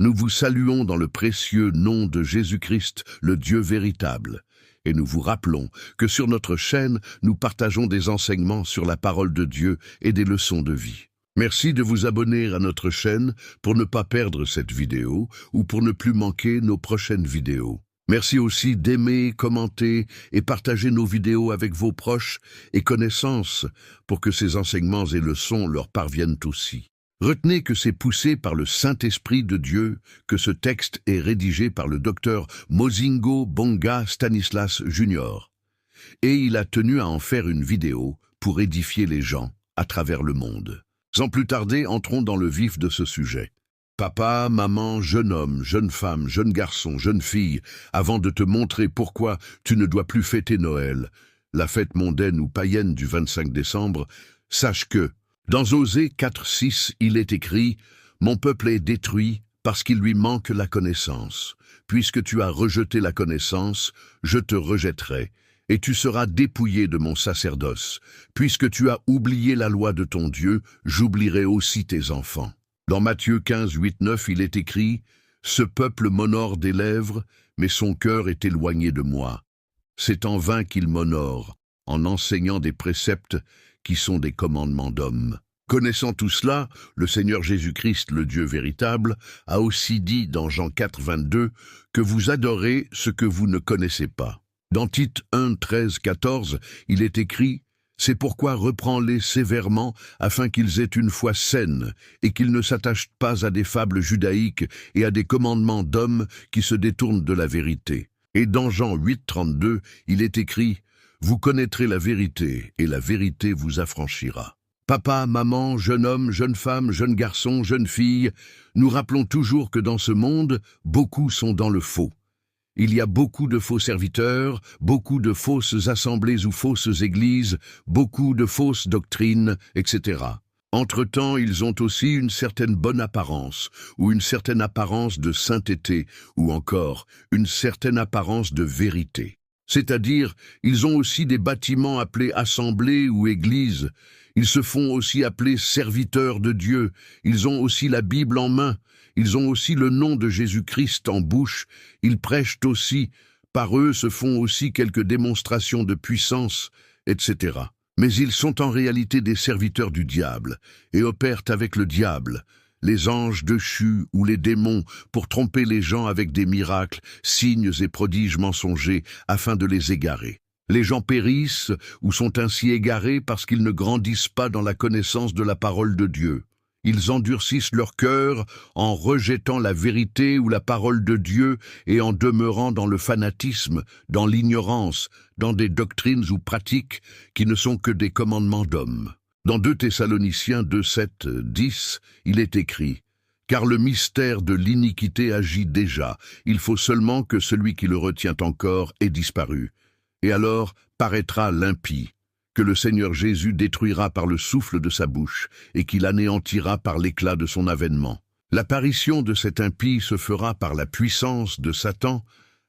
Nous vous saluons dans le précieux nom de Jésus-Christ, le Dieu véritable. Et nous vous rappelons que sur notre chaîne, nous partageons des enseignements sur la parole de Dieu et des leçons de vie. Merci de vous abonner à notre chaîne pour ne pas perdre cette vidéo ou pour ne plus manquer nos prochaines vidéos. Merci aussi d'aimer, commenter et partager nos vidéos avec vos proches et connaissances pour que ces enseignements et leçons leur parviennent aussi. Retenez que c'est poussé par le Saint-Esprit de Dieu que ce texte est rédigé par le docteur Mozingo Bonga Stanislas Jr. Et il a tenu à en faire une vidéo pour édifier les gens à travers le monde. Sans plus tarder, entrons dans le vif de ce sujet. Papa, maman, jeune homme, jeune femme, jeune garçon, jeune fille, avant de te montrer pourquoi tu ne dois plus fêter Noël, la fête mondaine ou païenne du 25 décembre, sache que, dans Osée 4:6, il est écrit « Mon peuple est détruit parce qu'il lui manque la connaissance. Puisque tu as rejeté la connaissance, je te rejetterai, et tu seras dépouillé de mon sacerdoce. Puisque tu as oublié la loi de ton Dieu, j'oublierai aussi tes enfants. » Dans Matthieu 15:8-9, il est écrit « Ce peuple m'honore des lèvres, mais son cœur est éloigné de moi. C'est en vain qu'il m'honore, en enseignant des préceptes qui sont des commandements d'hommes. » Connaissant tout cela, le Seigneur Jésus-Christ, le Dieu véritable, a aussi dit dans Jean 4:22 que vous adorez ce que vous ne connaissez pas. Dans Tite 1:13-14, il est écrit « C'est pourquoi reprends-les sévèrement afin qu'ils aient une foi saine et qu'ils ne s'attachent pas à des fables judaïques et à des commandements d'hommes qui se détournent de la vérité. » Et dans Jean 8:32, il est écrit « Vous connaîtrez la vérité et la vérité vous affranchira. » Papa, maman, jeune homme, jeune femme, jeune garçon, jeune fille, nous rappelons toujours que dans ce monde, beaucoup sont dans le faux. Il y a beaucoup de faux serviteurs, beaucoup de fausses assemblées ou fausses églises, beaucoup de fausses doctrines, etc. Entre-temps, ils ont aussi une certaine bonne apparence, ou une certaine apparence de sainteté, ou encore une certaine apparence de vérité. C'est-à-dire, ils ont aussi des bâtiments appelés assemblées ou églises. Ils se font aussi appeler serviteurs de Dieu. Ils ont aussi la Bible en main. Ils ont aussi le nom de Jésus-Christ en bouche. Ils prêchent aussi. Par eux se font aussi quelques démonstrations de puissance, etc. Mais ils sont en réalité des serviteurs du diable et opèrent avec le diable, les anges déchus ou les démons, pour tromper les gens avec des miracles, signes et prodiges mensongers afin de les égarer. Les gens périssent ou sont ainsi égarés parce qu'ils ne grandissent pas dans la connaissance de la parole de Dieu. Ils endurcissent leur cœur en rejetant la vérité ou la parole de Dieu et en demeurant dans le fanatisme, dans l'ignorance, dans des doctrines ou pratiques qui ne sont que des commandements d'hommes. Dans 2 Thessaloniciens 2:7-10, il est écrit « Car le mystère de l'iniquité agit déjà, il faut seulement que celui qui le retient encore ait disparu. Et alors paraîtra l'impie, que le Seigneur Jésus détruira par le souffle de sa bouche, et qu'il anéantira par l'éclat de son avènement. L'apparition de cet impie se fera par la puissance de Satan,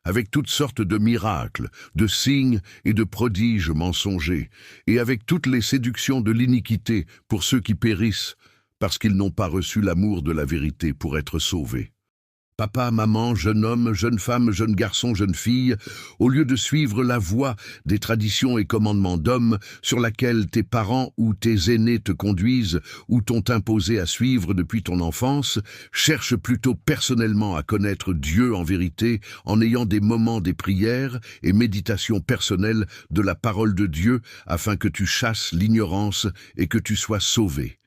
avec toutes sortes de miracles, de signes et de prodiges mensongers, et avec toutes les séductions de l'iniquité pour ceux qui périssent, parce qu'ils n'ont pas reçu l'amour de la vérité pour être sauvés. Papa, maman, jeune homme, jeune femme, jeune garçon, jeune fille, au lieu de suivre la voie des traditions et commandements d'hommes sur laquelle tes parents ou tes aînés te conduisent ou t'ont imposé à suivre depuis ton enfance, cherche plutôt personnellement à connaître Dieu en vérité en ayant des moments des prières et méditations personnelles de la parole de Dieu afin que tu chasses l'ignorance et que tu sois sauvé.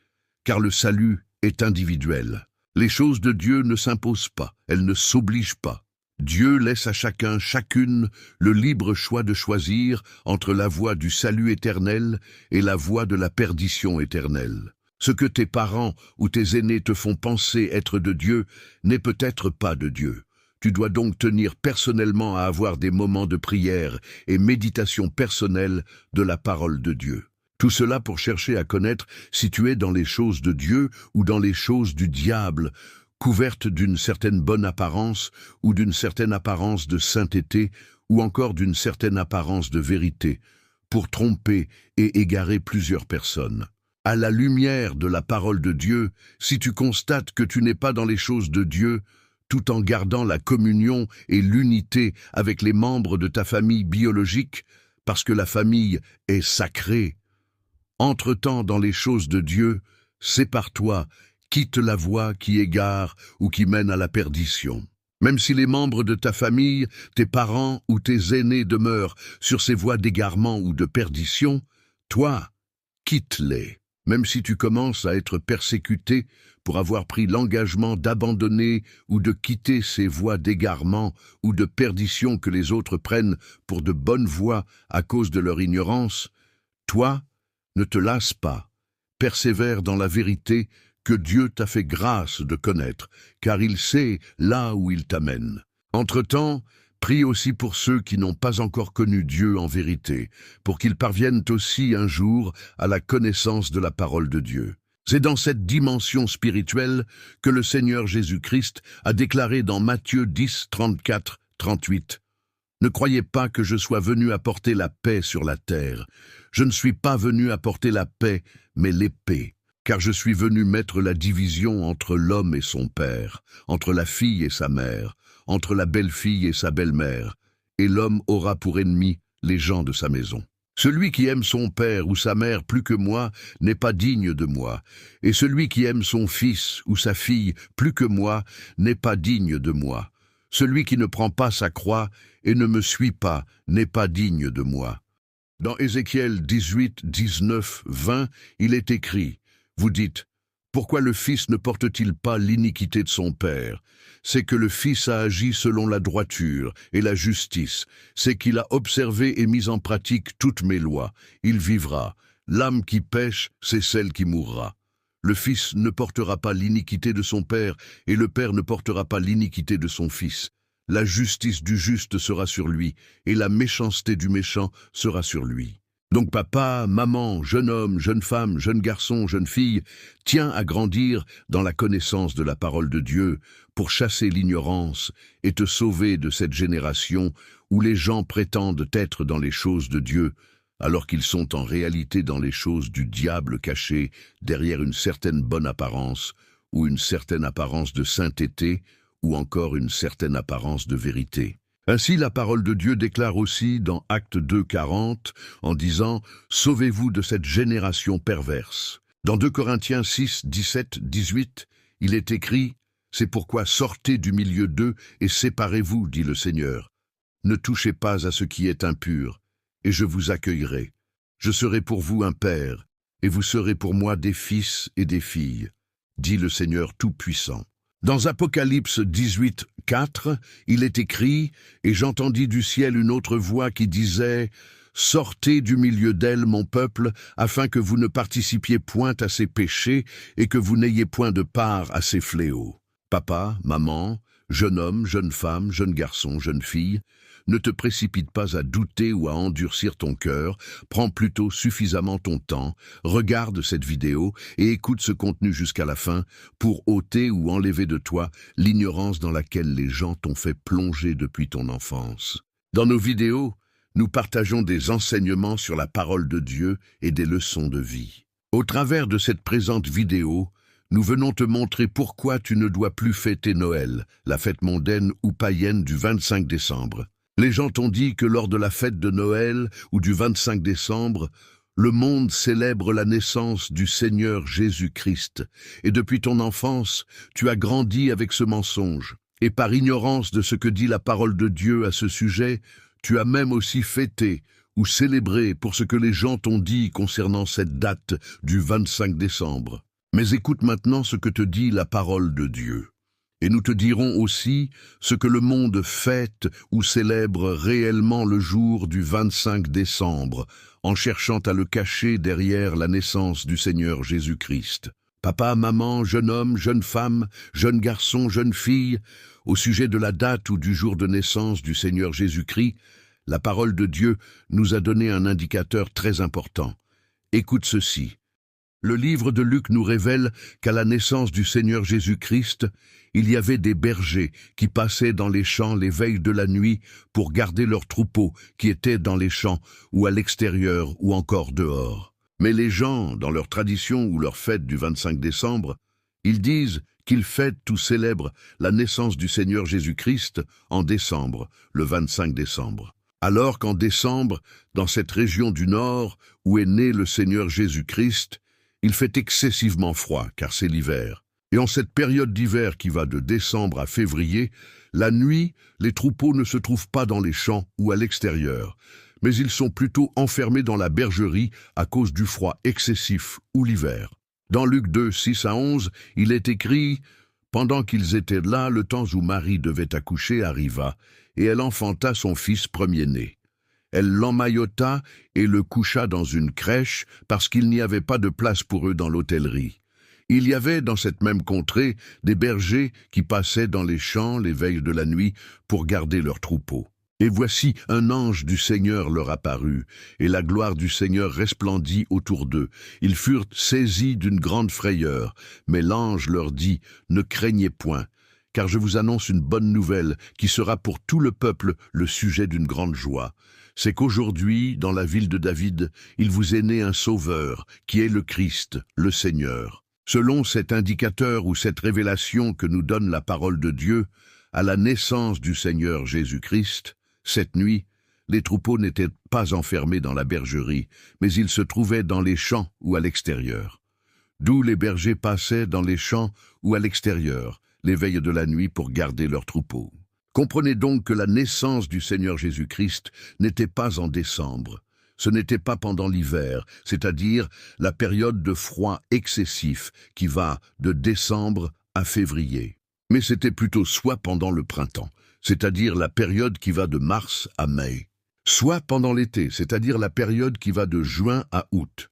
Car le salut est individuel. Les choses de Dieu ne s'imposent pas, elles ne s'obligent pas. Dieu laisse à chacun, chacune, le libre choix de choisir entre la voie du salut éternel et la voie de la perdition éternelle. Ce que tes parents ou tes aînés te font penser être de Dieu n'est peut-être pas de Dieu. Tu dois donc tenir personnellement à avoir des moments de prière et méditation personnelle de la parole de Dieu. Tout cela pour chercher à connaître si tu es dans les choses de Dieu ou dans les choses du diable, couvertes d'une certaine bonne apparence ou d'une certaine apparence de sainteté ou encore d'une certaine apparence de vérité, pour tromper et égarer plusieurs personnes. À la lumière de la parole de Dieu, si tu constates que tu n'es pas dans les choses de Dieu, tout en gardant la communion et l'unité avec les membres de ta famille biologique, parce que la famille est sacrée. Entre-temps dans les choses de Dieu, sépare-toi, quitte la voie qui égare ou qui mène à la perdition. Même si les membres de ta famille, tes parents ou tes aînés demeurent sur ces voies d'égarement ou de perdition, toi, quitte-les. Même si tu commences à être persécuté pour avoir pris l'engagement d'abandonner ou de quitter ces voies d'égarement ou de perdition que les autres prennent pour de bonnes voies à cause de leur ignorance, toi, ne te lasse pas, persévère dans la vérité que Dieu t'a fait grâce de connaître, car il sait là où il t'amène. Entre-temps, prie aussi pour ceux qui n'ont pas encore connu Dieu en vérité, pour qu'ils parviennent aussi un jour à la connaissance de la parole de Dieu. C'est dans cette dimension spirituelle que le Seigneur Jésus-Christ a déclaré dans Matthieu 10, 34, 38. « Ne croyez pas que je sois venu apporter la paix sur la terre. Je ne suis pas venu apporter la paix, mais l'épée. Car je suis venu mettre la division entre l'homme et son père, entre la fille et sa mère, entre la belle-fille et sa belle-mère, et l'homme aura pour ennemi les gens de sa maison. Celui qui aime son père ou sa mère plus que moi n'est pas digne de moi, et celui qui aime son fils ou sa fille plus que moi n'est pas digne de moi. Celui qui ne prend pas sa croix et ne me suit pas n'est pas digne de moi. » Dans Ézéchiel 18, 19, 20, il est écrit: vous dites, pourquoi le Fils ne porte-t-il pas l'iniquité de son Père? C'est que le Fils a agi selon la droiture et la justice. C'est qu'il a observé et mis en pratique toutes mes lois. Il vivra. L'âme qui pêche, c'est celle qui mourra. Le Fils ne portera pas l'iniquité de son Père, et le Père ne portera pas l'iniquité de son Fils. La justice du juste sera sur lui, et la méchanceté du méchant sera sur lui. Donc papa, maman, jeune homme, jeune femme, jeune garçon, jeune fille, tiens à grandir dans la connaissance de la parole de Dieu pour chasser l'ignorance et te sauver de cette génération où les gens prétendent être dans les choses de Dieu, alors qu'ils sont en réalité dans les choses du diable cachées derrière une certaine bonne apparence ou une certaine apparence de sainteté ou encore une certaine apparence de vérité. Ainsi, la parole de Dieu déclare aussi dans Actes 2, 40, en disant « Sauvez-vous de cette génération perverse ». Dans 2 Corinthiens 6, 17, 18, il est écrit « C'est pourquoi sortez du milieu d'eux et séparez-vous, dit le Seigneur. Ne touchez pas à ce qui est impur, et je vous accueillerai. Je serai pour vous un père, et vous serez pour moi des fils et des filles, dit le Seigneur Tout-Puissant. » Dans Apocalypse 18, 4, il est écrit « Et j'entendis du ciel une autre voix qui disait « Sortez du milieu d'elle, mon peuple, afin que vous ne participiez point à ses péchés et que vous n'ayez point de part à ses fléaux. » Papa, maman, jeune homme, jeune femme, jeune garçon, jeune fille, ne te précipite pas à douter ou à endurcir ton cœur, prends plutôt suffisamment ton temps, regarde cette vidéo et écoute ce contenu jusqu'à la fin pour ôter ou enlever de toi l'ignorance dans laquelle les gens t'ont fait plonger depuis ton enfance. Dans nos vidéos, nous partageons des enseignements sur la parole de Dieu et des leçons de vie. Au travers de cette présente vidéo, nous venons te montrer pourquoi tu ne dois plus fêter Noël, la fête mondaine ou païenne du 25 décembre. Les gens t'ont dit que lors de la fête de Noël ou du 25 décembre, le monde célèbre la naissance du Seigneur Jésus-Christ. Et depuis ton enfance, tu as grandi avec ce mensonge. Et par ignorance de ce que dit la parole de Dieu à ce sujet, tu as même aussi fêté ou célébré pour ce que les gens t'ont dit concernant cette date du 25 décembre. Mais écoute maintenant ce que te dit la parole de Dieu. Et nous te dirons aussi ce que le monde fête ou célèbre réellement le jour du 25 décembre, en cherchant à le cacher derrière la naissance du Seigneur Jésus-Christ. Papa, maman, jeune homme, jeune femme, jeune garçon, jeune fille, au sujet de la date ou du jour de naissance du Seigneur Jésus-Christ, la parole de Dieu nous a donné un indicateur très important. Écoute ceci. Le livre de Luc nous révèle qu'à la naissance du Seigneur Jésus-Christ, il y avait des bergers qui passaient dans les champs les veilles de la nuit pour garder leurs troupeaux qui étaient dans les champs ou à l'extérieur ou encore dehors. Mais les gens, dans leur tradition ou leur fête du 25 décembre, ils disent qu'ils fêtent ou célèbrent la naissance du Seigneur Jésus-Christ en décembre, le 25 décembre. Alors qu'en décembre, dans cette région du Nord où est né le Seigneur Jésus-Christ, il fait excessivement froid car c'est l'hiver. Et en cette période d'hiver qui va de décembre à février, la nuit, les troupeaux ne se trouvent pas dans les champs ou à l'extérieur, mais ils sont plutôt enfermés dans la bergerie à cause du froid excessif ou l'hiver. Dans Luc 2, 6 à 11, il est écrit « Pendant qu'ils étaient là, le temps où Marie devait accoucher arriva, et elle enfanta son fils premier-né. Elle l'emmaillota et le coucha dans une crèche parce qu'il n'y avait pas de place pour eux dans l'hôtellerie. Il y avait dans cette même contrée des bergers qui passaient dans les champs les veilles de la nuit pour garder leurs troupeaux. Et voici un ange du Seigneur leur apparut, et la gloire du Seigneur resplendit autour d'eux. Ils furent saisis d'une grande frayeur, mais l'ange leur dit « Ne craignez point, car je vous annonce une bonne nouvelle qui sera pour tout le peuple le sujet d'une grande joie. C'est qu'aujourd'hui, dans la ville de David, il vous est né un sauveur, qui est le Christ, le Seigneur. Selon cet indicateur ou cette révélation que nous donne la parole de Dieu, à la naissance du Seigneur Jésus-Christ, cette nuit, les troupeaux n'étaient pas enfermés dans la bergerie, mais ils se trouvaient dans les champs ou à l'extérieur. D'où les bergers passaient dans les champs ou à l'extérieur, les veilles de la nuit pour garder leurs troupeaux. Comprenez donc que la naissance du Seigneur Jésus-Christ n'était pas en décembre. Ce n'était pas pendant l'hiver, c'est-à-dire la période de froid excessif qui va de décembre à février. Mais c'était plutôt soit pendant le printemps, c'est-à-dire la période qui va de mars à mai, soit pendant l'été, c'est-à-dire la période qui va de juin à août,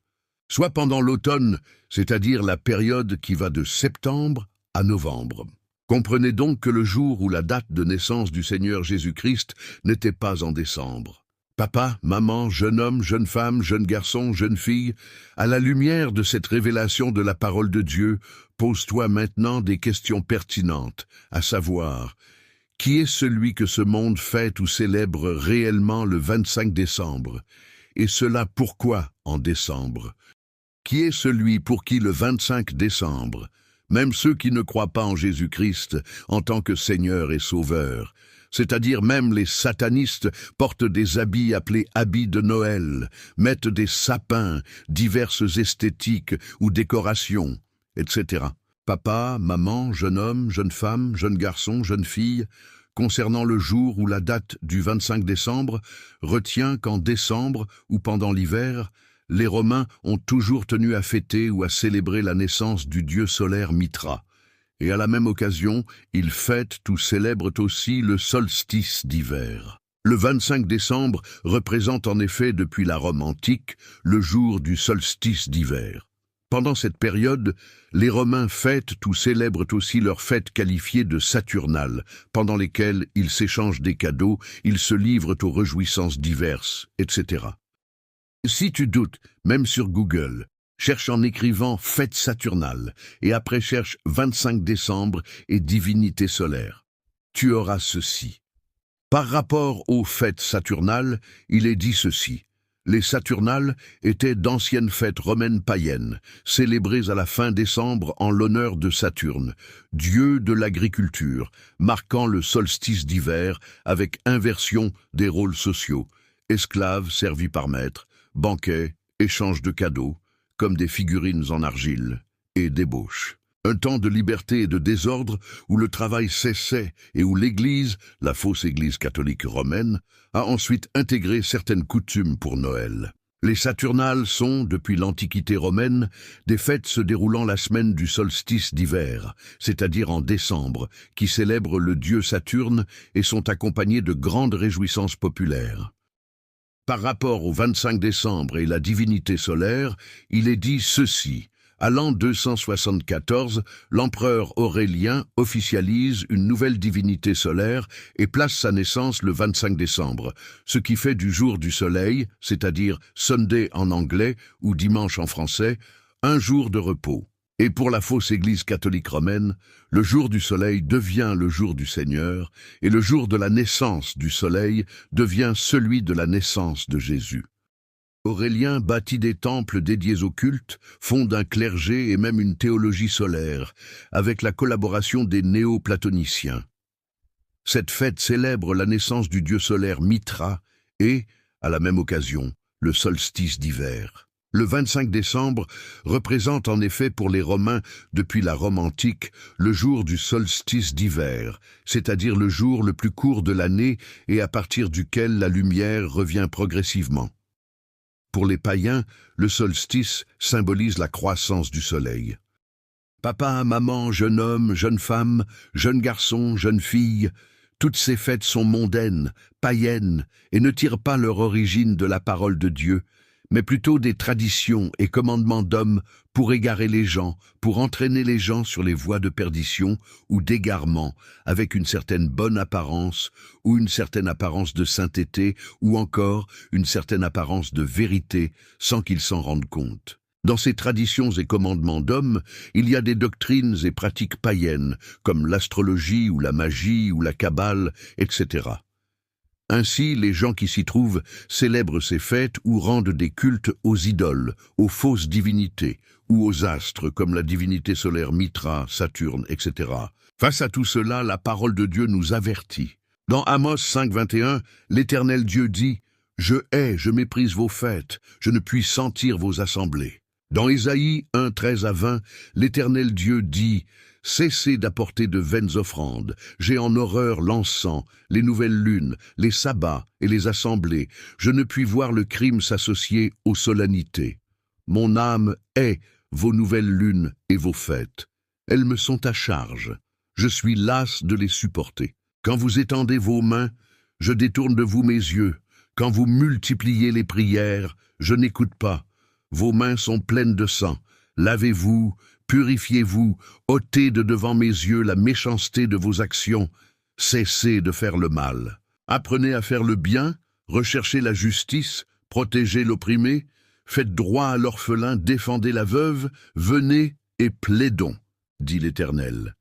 soit pendant l'automne, c'est-à-dire la période qui va de septembre à novembre. Comprenez donc que le jour où la date de naissance du Seigneur Jésus-Christ n'était pas en décembre. Papa, maman, jeune homme, jeune femme, jeune garçon, jeune fille, à la lumière de cette révélation de la parole de Dieu, pose-toi maintenant des questions pertinentes, à savoir, qui est celui que ce monde fête ou célèbre réellement le 25 décembre? Et cela pourquoi en décembre? Qui est celui pour qui le 25 décembre, même ceux qui ne croient pas en Jésus-Christ en tant que Seigneur et Sauveur, c'est-à-dire même les satanistes portent des habits appelés habits de Noël, mettent des sapins, diverses esthétiques ou décorations, etc. Papa, maman, jeune homme, jeune femme, jeune garçon, jeune fille, concernant le jour ou la date du 25 décembre, retiens qu'en décembre ou pendant l'hiver, les Romains ont toujours tenu à fêter ou à célébrer la naissance du dieu solaire Mithra. Et à la même occasion, ils fêtent ou célèbrent aussi le solstice d'hiver. Le 25 décembre représente en effet depuis la Rome antique le jour du solstice d'hiver. Pendant cette période, les Romains fêtent ou célèbrent aussi leurs fêtes qualifiées de saturnales, pendant lesquelles ils s'échangent des cadeaux, ils se livrent aux réjouissances diverses, etc. Si tu doutes, même sur Google, cherche en écrivant « fête saturnale » et après cherche 25 décembre et divinité solaire. Tu auras ceci. Par rapport aux fêtes saturnales, il est dit ceci. Les Saturnales étaient d'anciennes fêtes romaines païennes, célébrées à la fin décembre en l'honneur de Saturne, dieu de l'agriculture, marquant le solstice d'hiver avec inversion des rôles sociaux, esclaves servis par maître, banquets, échange de cadeaux, comme des figurines en argile, et débauche. Un temps de liberté et de désordre où le travail cessait et où l'Église, la fausse Église catholique romaine, a ensuite intégré certaines coutumes pour Noël. Les Saturnales sont, depuis l'Antiquité romaine, des fêtes se déroulant la semaine du solstice d'hiver, c'est-à-dire en décembre, qui célèbrent le dieu Saturne et sont accompagnées de grandes réjouissances populaires. Par rapport au 25 décembre et la divinité solaire, il est dit ceci. À l'an 274, l'empereur Aurélien officialise une nouvelle divinité solaire et place sa naissance le 25 décembre, ce qui fait du jour du soleil, c'est-à-dire Sunday en anglais ou dimanche en français, un jour de repos. Et pour la fausse Église catholique romaine, le jour du soleil devient le jour du Seigneur, et le jour de la naissance du soleil devient celui de la naissance de Jésus. Aurélien bâtit des temples dédiés au culte, fonde un clergé et même une théologie solaire, avec la collaboration des néo-platoniciens. Cette fête célèbre la naissance du dieu solaire Mitra et, à la même occasion, le solstice d'hiver. Le 25 décembre représente en effet pour les Romains, depuis la Rome antique, le jour du solstice d'hiver, c'est-à-dire le jour le plus court de l'année et à partir duquel la lumière revient progressivement. Pour les païens, le solstice symbolise la croissance du soleil. Papa, maman, jeune homme, jeune femme, jeune garçon, jeune fille, toutes ces fêtes sont mondaines, païennes, et ne tirent pas leur origine de la parole de Dieu, mais plutôt des traditions et commandements d'hommes pour égarer les gens, pour entraîner les gens sur les voies de perdition ou d'égarement, avec une certaine bonne apparence, ou une certaine apparence de sainteté, ou encore une certaine apparence de vérité, sans qu'ils s'en rendent compte. Dans ces traditions et commandements d'hommes, il y a des doctrines et pratiques païennes, comme l'astrologie ou la magie ou la kabbale, etc. Ainsi, les gens qui s'y trouvent célèbrent ces fêtes ou rendent des cultes aux idoles, aux fausses divinités, ou aux astres comme la divinité solaire Mitra, Saturne, etc. Face à tout cela, la parole de Dieu nous avertit. Dans Amos 5,21, l'Éternel Dieu dit « Je hais, je méprise vos fêtes, je ne puis sentir vos assemblées ». Dans Ésaïe 1, 13 à 20, l'Éternel Dieu dit « Cessez d'apporter de vaines offrandes, j'ai en horreur l'encens, les nouvelles lunes, les sabbats et les assemblées, je ne puis voir le crime s'associer aux solennités. Mon âme hait vos nouvelles lunes et vos fêtes. Elles me sont à charge, je suis las de les supporter. Quand vous étendez vos mains, je détourne de vous mes yeux. Quand vous multipliez les prières, je n'écoute pas. Vos mains sont pleines de sang. Lavez-vous, purifiez-vous, ôtez de devant mes yeux la méchanceté de vos actions. Cessez de faire le mal. Apprenez à faire le bien, recherchez la justice, protégez l'opprimé, faites droit à l'orphelin, défendez la veuve, venez et plaidons, dit l'Éternel.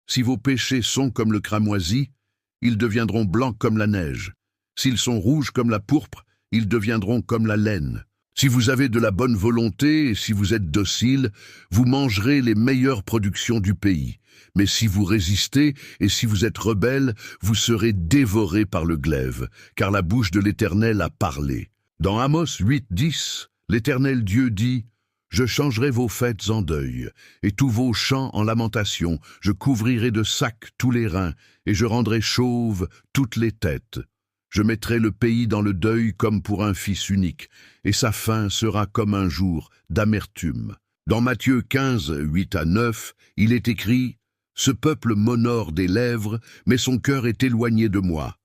Si vos péchés sont comme le cramoisi, ils deviendront blancs comme la neige. S'ils sont rouges comme la pourpre, ils deviendront comme la laine. Si vous avez de la bonne volonté et si vous êtes docile, vous mangerez les meilleures productions du pays. Mais si vous résistez et si vous êtes rebelle, vous serez dévorés par le glaive, car la bouche de l'Éternel a parlé. Dans Amos 8, 10, l'Éternel Dieu dit « Je changerai vos fêtes en deuil, et tous vos chants en lamentation, je couvrirai de sacs tous les reins, et je rendrai chauves toutes les têtes. Je mettrai le pays dans le deuil comme pour un fils unique, et sa fin sera comme un jour d'amertume. » Dans Matthieu 15, 8 à 9, il est écrit « Ce peuple m'honore des lèvres, mais son cœur est éloigné de moi.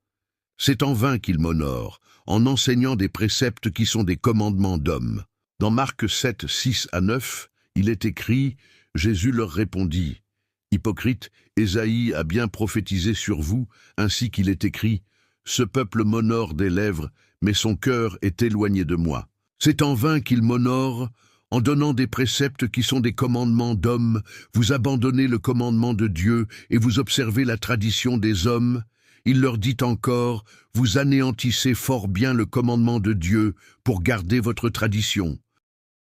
C'est en vain qu'il m'honore, en enseignant des préceptes qui sont des commandements d'hommes. » Dans Marc 7, 6 à 9, il est écrit « Jésus leur répondit « Hypocrite, Ésaïe a bien prophétisé sur vous, ainsi qu'il est écrit « Ce peuple m'honore des lèvres, mais son cœur est éloigné de moi. » C'est en vain qu'il m'honore, en donnant des préceptes qui sont des commandements d'hommes, vous abandonnez le commandement de Dieu et vous observez la tradition des hommes. Il leur dit encore, vous anéantissez fort bien le commandement de Dieu pour garder votre tradition.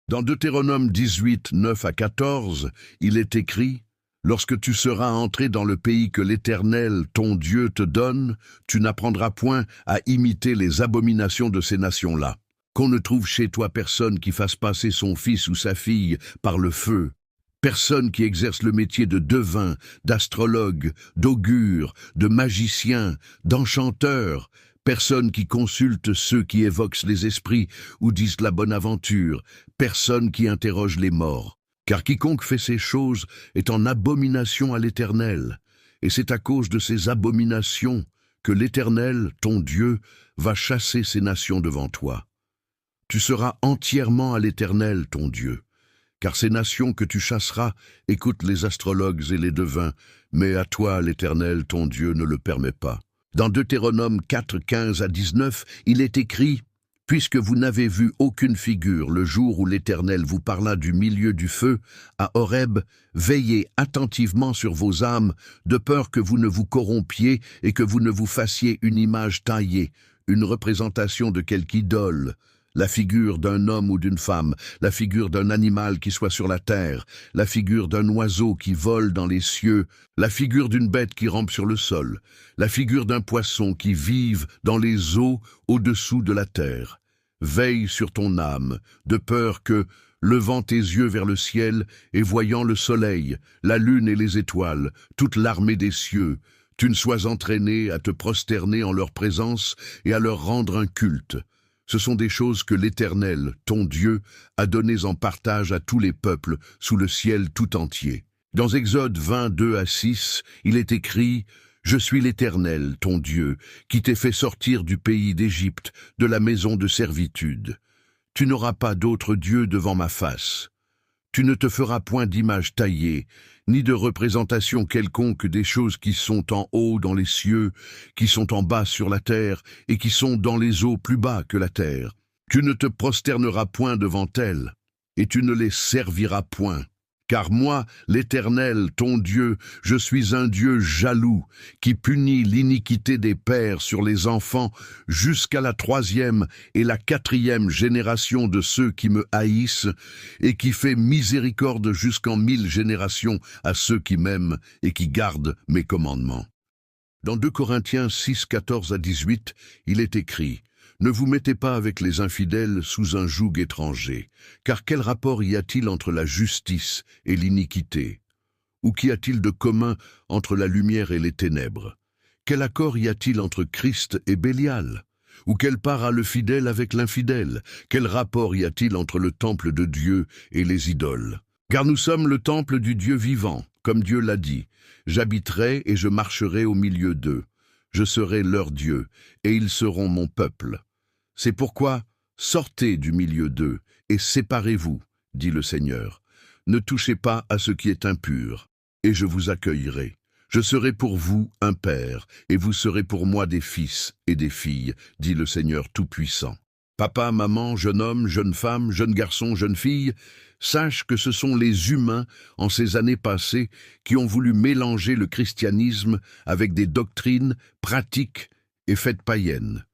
Dans Deutéronome 18, 9 à 14, il est écrit « Lorsque tu seras entré dans le pays que l'Éternel, ton Dieu, te donne, tu n'apprendras point à imiter les abominations de ces nations-là. Qu'on ne trouve chez toi personne qui fasse passer son fils ou sa fille par le feu, personne qui exerce le métier de devin, d'astrologue, d'augure, de magicien, d'enchanteur, personne qui consulte ceux qui évoquent les esprits ou disent la bonne aventure, personne qui interroge les morts. Car quiconque fait ces choses est en abomination à l'Éternel, et c'est à cause de ces abominations que l'Éternel, ton Dieu, va chasser ces nations devant toi. Tu seras entièrement à l'Éternel, ton Dieu, car ces nations que tu chasseras écoutent les astrologues et les devins, mais à toi, l'Éternel, ton Dieu, ne le permet pas. Dans Deutéronome 4, 15 à 19, il est écrit « Puisque vous n'avez vu aucune figure le jour où l'Éternel vous parla du milieu du feu, à Horeb, veillez attentivement sur vos âmes, de peur que vous ne vous corrompiez et que vous ne vous fassiez une image taillée, une représentation de quelque idole, La figure d'un homme ou d'une femme, la figure d'un animal qui soit sur la terre, la figure d'un oiseau qui vole dans les cieux, la figure d'une bête qui rampe sur le sol, la figure d'un poisson qui vive dans les eaux au-dessous de la terre. Veille sur ton âme, de peur que, levant tes yeux vers le ciel et voyant le soleil, la lune et les étoiles, toute l'armée des cieux, tu ne sois entraîné à te prosterner en leur présence et à leur rendre un culte. Ce sont des choses que l'Éternel, ton Dieu, a données en partage à tous les peuples sous le ciel tout entier. Dans Exode 20, 2-6, il est écrit « Je suis l'Éternel, ton Dieu, qui t'ai fait sortir du pays d'Égypte, de la maison de servitude. Tu n'auras pas d'autre Dieu devant ma face. Tu ne te feras point d'image taillée, ni de représentation quelconque des choses qui sont en haut dans les cieux, qui sont en bas sur la terre, et qui sont dans les eaux plus bas que la terre. Tu ne te prosterneras point devant elles, et tu ne les serviras point. Car moi, l'Éternel, ton Dieu, je suis un Dieu jaloux, qui punit l'iniquité des pères sur les enfants jusqu'à la 3e et la 4e génération de ceux qui me haïssent, et qui fait miséricorde jusqu'en 1000 générations à ceux qui m'aiment et qui gardent mes commandements. Dans 2 Corinthiens 6, 14-18, il est écrit « Ne vous mettez pas avec les infidèles sous un joug étranger, car quel rapport y a-t-il entre la justice et l'iniquité? Ou qu'y a-t-il de commun entre la lumière et les ténèbres? Quel accord y a-t-il entre Christ et Bélial? Ou quelle part a le fidèle avec l'infidèle? Quel rapport y a-t-il entre le temple de Dieu et les idoles? Car nous sommes le temple du Dieu vivant, comme Dieu l'a dit. J'habiterai et je marcherai au milieu d'eux. Je serai leur Dieu, et ils seront mon peuple. C'est pourquoi, sortez du milieu d'eux, et séparez-vous, dit le Seigneur. Ne touchez pas à ce qui est impur, et je vous accueillerai. Je serai pour vous un père, et vous serez pour moi des fils et des filles, dit le Seigneur Tout-Puissant. Papa, maman, jeune homme, jeune femme, jeune garçon, jeune fille, sache que ce sont les humains, en ces années passées, qui ont voulu mélanger le christianisme avec des doctrines, pratiques et fêtes païennes.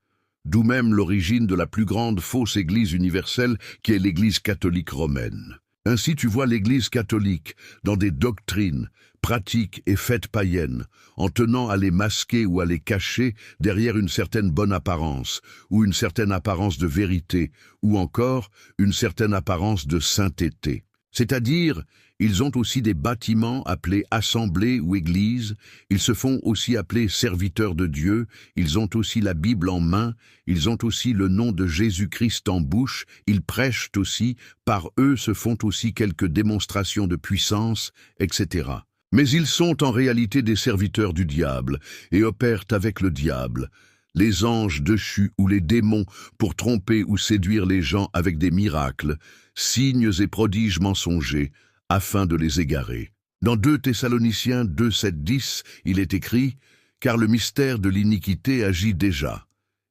D'où même l'origine de la plus grande fausse Église universelle qui est l'Église catholique romaine. Ainsi tu vois l'Église catholique dans des doctrines, pratiques et fêtes païennes, en tenant à les masquer ou à les cacher derrière une certaine bonne apparence, ou une certaine apparence de vérité, ou encore une certaine apparence de sainteté. C'est-à-dire, ils ont aussi des bâtiments appelés assemblées ou églises, ils se font aussi appeler serviteurs de Dieu, ils ont aussi la Bible en main, ils ont aussi le nom de Jésus-Christ en bouche, ils prêchent aussi, par eux se font aussi quelques démonstrations de puissance, etc. Mais ils sont en réalité des serviteurs du diable et opèrent avec le diable, les anges déchus ou les démons pour tromper ou séduire les gens avec des miracles, signes et prodiges mensongers, afin de les égarer. Dans 2 Thessaloniciens 2, 7, 10, il est écrit « Car le mystère de l'iniquité agit déjà.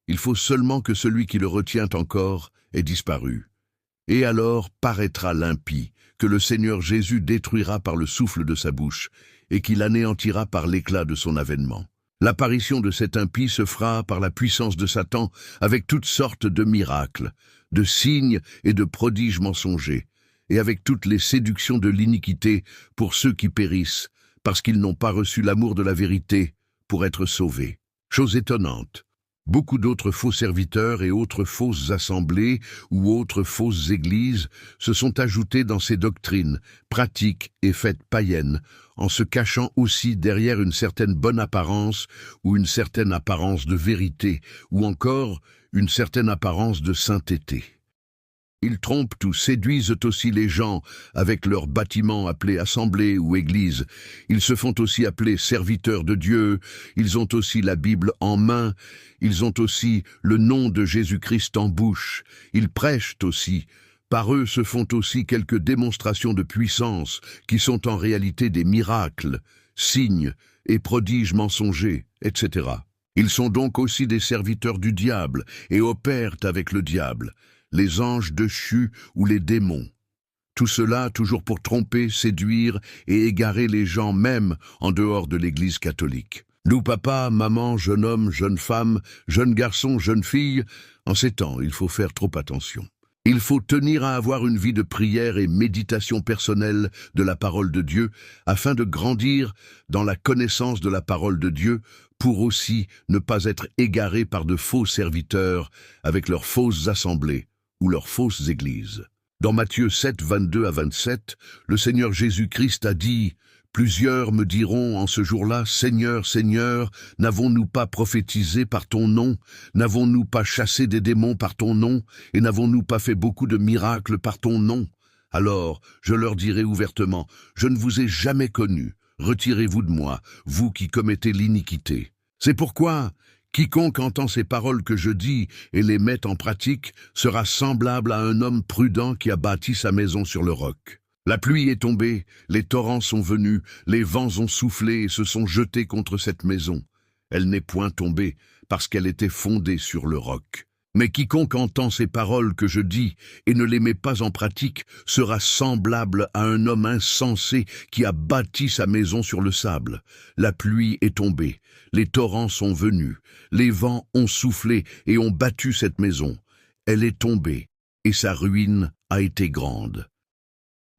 Il faut seulement que celui qui le retient encore ait disparu. Et alors paraîtra l'impie, que le Seigneur Jésus détruira par le souffle de sa bouche, et qu'il anéantira par l'éclat de son avènement. L'apparition de cet impie se fera par la puissance de Satan, avec toutes sortes de miracles, de signes et de prodiges mensongers, et avec toutes les séductions de l'iniquité pour ceux qui périssent, parce qu'ils n'ont pas reçu l'amour de la vérité pour être sauvés. Chose étonnante, beaucoup d'autres faux serviteurs et autres fausses assemblées ou autres fausses églises se sont ajoutés dans ces doctrines, pratiques et fêtes païennes, en se cachant aussi derrière une certaine bonne apparence ou une certaine apparence de vérité, ou encore une certaine apparence de sainteté. Ils trompent ou séduisent aussi les gens avec leurs bâtiments appelés assemblées ou églises. Ils se font aussi appeler serviteurs de Dieu, ils ont aussi la Bible en main, ils ont aussi le nom de Jésus-Christ en bouche, ils prêchent aussi. Par eux se font aussi quelques démonstrations de puissance qui sont en réalité des miracles, signes et prodiges mensongers, etc. Ils sont donc aussi des serviteurs du diable et opèrent avec le diable, les anges déchus ou les démons. Tout cela toujours pour tromper, séduire et égarer les gens même en dehors de l'Église catholique. Nous, papa, maman, jeune homme, jeune femme, jeune garçon, jeune fille, en ces temps, il faut faire trop attention. Il faut tenir à avoir une vie de prière et méditation personnelle de la parole de Dieu afin de grandir dans la connaissance de la parole de Dieu pour aussi ne pas être égaré par de faux serviteurs avec leurs fausses assemblées ou leurs fausses églises. Dans Matthieu 7, 22 à 27, le Seigneur Jésus-Christ a dit « Plusieurs me diront en ce jour-là, Seigneur, Seigneur, n'avons-nous pas prophétisé par ton nom? N'avons-nous pas chassé des démons par ton nom? Et n'avons-nous pas fait beaucoup de miracles par ton nom? Alors, je leur dirai ouvertement, je ne vous ai jamais connu. Retirez-vous de moi, vous qui commettez l'iniquité. C'est pourquoi quiconque entend ces paroles que je dis et les met en pratique sera semblable à un homme prudent qui a bâti sa maison sur le roc. La pluie est tombée, les torrents sont venus, les vents ont soufflé et se sont jetés contre cette maison. Elle n'est point tombée, parce qu'elle était fondée sur le roc. Mais quiconque entend ces paroles que je dis et ne les met pas en pratique sera semblable à un homme insensé qui a bâti sa maison sur le sable. La pluie est tombée, les torrents sont venus, les vents ont soufflé et ont battu cette maison. Elle est tombée, et sa ruine a été grande.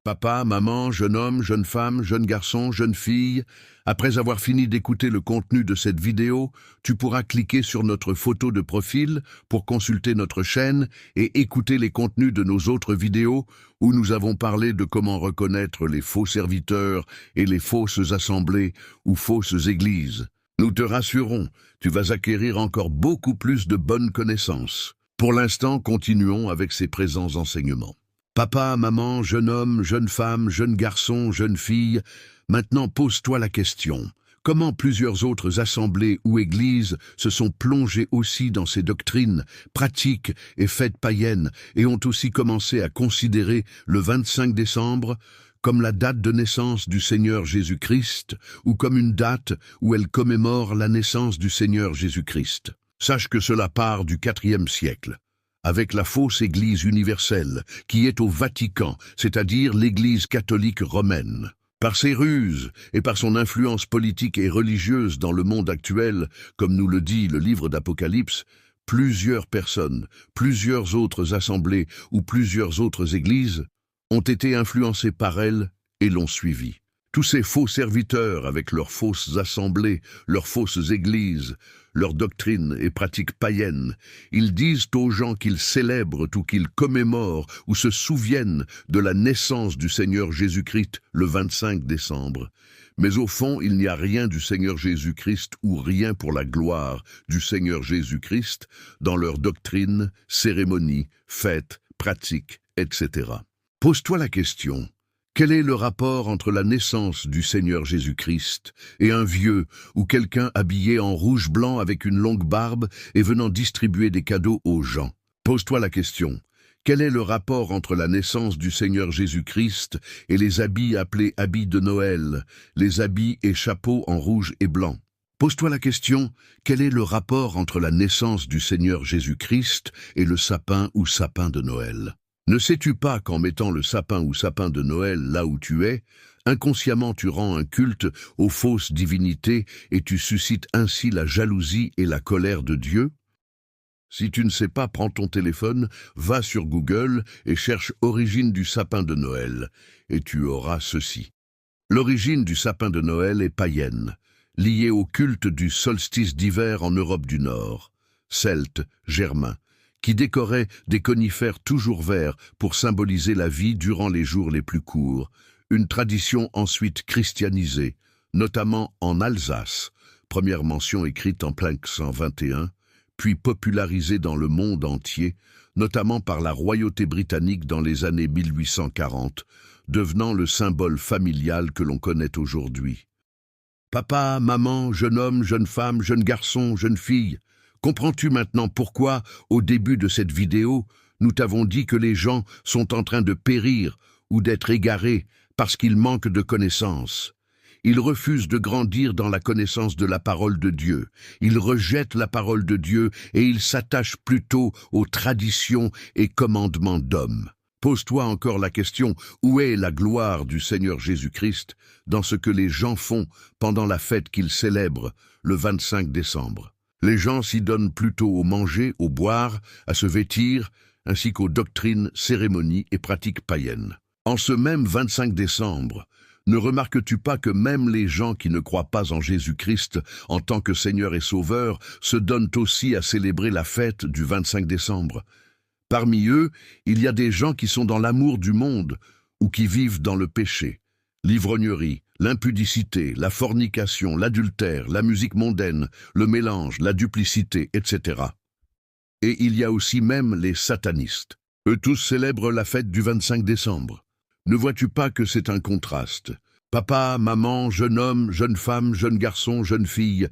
Papa, maman, jeune homme, jeune femme, jeune garçon, jeune fille, après avoir fini d'écouter le contenu de cette vidéo, tu pourras cliquer sur notre photo de profil pour consulter notre chaîne et écouter les contenus de nos autres vidéos où nous avons parlé de comment reconnaître les faux serviteurs et les fausses assemblées ou fausses églises. Nous te rassurons, tu vas acquérir encore beaucoup plus de bonnes connaissances. Pour l'instant, continuons avec ces présents enseignements. Papa, maman, jeune homme, jeune femme, jeune garçon, jeune fille, maintenant pose-toi la question. Comment plusieurs autres assemblées ou églises se sont plongées aussi dans ces doctrines, pratiques et fêtes païennes et ont aussi commencé à considérer le 25 décembre comme la date de naissance du Seigneur Jésus-Christ ou comme une date où elles commémorent la naissance du Seigneur Jésus-Christ. Sache que cela part du IVe siècle. Avec la fausse Église universelle, qui est au Vatican, c'est-à-dire l'Église catholique romaine. Par ses ruses et par son influence politique et religieuse dans le monde actuel, comme nous le dit le livre d'Apocalypse, plusieurs personnes, plusieurs autres assemblées ou plusieurs autres églises ont été influencées par elle et l'ont suivie. Tous ces faux serviteurs, avec leurs fausses assemblées, leurs fausses églises, leurs doctrines et pratiques païennes, ils disent aux gens qu'ils célèbrent ou qu'ils commémorent ou se souviennent de la naissance du Seigneur Jésus-Christ le 25 décembre. Mais au fond, il n'y a rien du Seigneur Jésus-Christ ou rien pour la gloire du Seigneur Jésus-Christ dans leurs doctrines, cérémonies, fêtes, pratiques, etc. Pose-toi la question. Quel est le rapport entre la naissance du Seigneur Jésus-Christ et un vieux ou quelqu'un habillé en rouge-blanc avec une longue barbe et venant distribuer des cadeaux aux gens? Pose-toi la question. Quel est le rapport entre la naissance du Seigneur Jésus-Christ et les habits appelés habits de Noël, les habits et chapeaux en rouge et blanc? Pose-toi la question, quel est le rapport entre la naissance du Seigneur Jésus-Christ et le sapin ou sapin de Noël? Ne sais-tu pas qu'en mettant le sapin ou sapin de Noël là où tu es, inconsciemment tu rends un culte aux fausses divinités et tu suscites ainsi la jalousie et la colère de Dieu? Si tu ne sais pas, prends ton téléphone, va sur Google et cherche origine du sapin de Noël, et tu auras ceci. L'origine du sapin de Noël est païenne, liée au culte du solstice d'hiver en Europe du Nord, celte, germain, qui décorait des conifères toujours verts pour symboliser la vie durant les jours les plus courts, une tradition ensuite christianisée, notamment en Alsace, première mention écrite en 1521, puis popularisée dans le monde entier, notamment par la royauté britannique dans les années 1840, devenant le symbole familial que l'on connaît aujourd'hui. Papa, maman, jeune homme, jeune femme, jeune garçon, jeune fille, comprends-tu maintenant pourquoi, au début de cette vidéo, nous t'avons dit que les gens sont en train de périr ou d'être égarés parce qu'ils manquent de connaissances? Ils refusent de grandir dans la connaissance de la parole de Dieu. Ils rejettent la parole de Dieu et ils s'attachent plutôt aux traditions et commandements d'hommes. Pose-toi encore la question, où est la gloire du Seigneur Jésus-Christ dans ce que les gens font pendant la fête qu'ils célèbrent le 25 décembre? Les gens s'y donnent plutôt au manger, au boire, à se vêtir, ainsi qu'aux doctrines, cérémonies et pratiques païennes. En ce même 25 décembre, ne remarques-tu pas que même les gens qui ne croient pas en Jésus-Christ en tant que Seigneur et Sauveur se donnent aussi à célébrer la fête du 25 décembre? Parmi eux, il y a des gens qui sont dans l'amour du monde ou qui vivent dans le péché, l'ivrognerie, l'impudicité, la fornication, l'adultère, la musique mondaine, le mélange, la duplicité, etc. Et il y a aussi même les satanistes. Eux tous célèbrent la fête du 25 décembre. Ne vois-tu pas que c'est un contraste? Papa, maman, jeune homme, jeune femme, jeune garçon, jeune fille,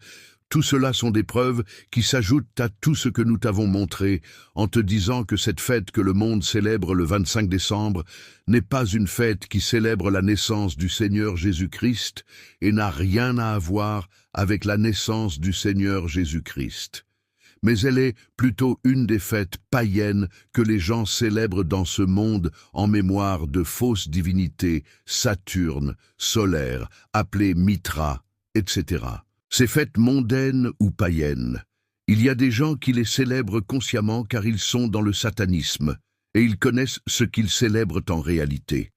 tout cela sont des preuves qui s'ajoutent à tout ce que nous t'avons montré en te disant que cette fête que le monde célèbre le 25 décembre n'est pas une fête qui célèbre la naissance du Seigneur Jésus-Christ et n'a rien à voir avec la naissance du Seigneur Jésus-Christ. Mais elle est plutôt une des fêtes païennes que les gens célèbrent dans ce monde en mémoire de fausses divinités, Saturne, solaires, appelées Mitra, etc. Ces fêtes mondaines ou païennes, il y a des gens qui les célèbrent consciemment car ils sont dans le satanisme et ils connaissent ce qu'ils célèbrent en réalité.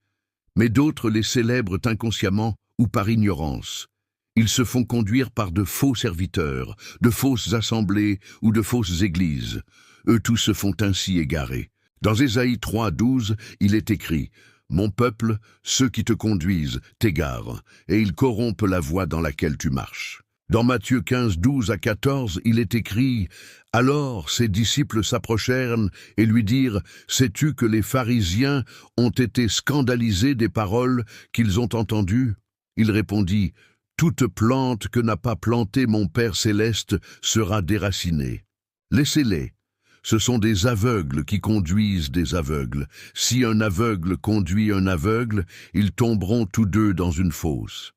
Mais d'autres les célèbrent inconsciemment ou par ignorance. Ils se font conduire par de faux serviteurs, de fausses assemblées ou de fausses églises. Eux tous se font ainsi égarer. Dans Ésaïe 3:12, il est écrit « Mon peuple, ceux qui te conduisent, t'égarent, et ils corrompent la voie dans laquelle tu marches. » Dans Matthieu 15:12-14, il est écrit « Alors ses disciples s'approchèrent et lui dirent « Sais-tu que les pharisiens ont été scandalisés des paroles qu'ils ont entendues ?» Il répondit « Toute plante que n'a pas plantée mon Père céleste sera déracinée. Laissez-les. Ce sont des aveugles qui conduisent des aveugles. Si un aveugle conduit un aveugle, ils tomberont tous deux dans une fosse. »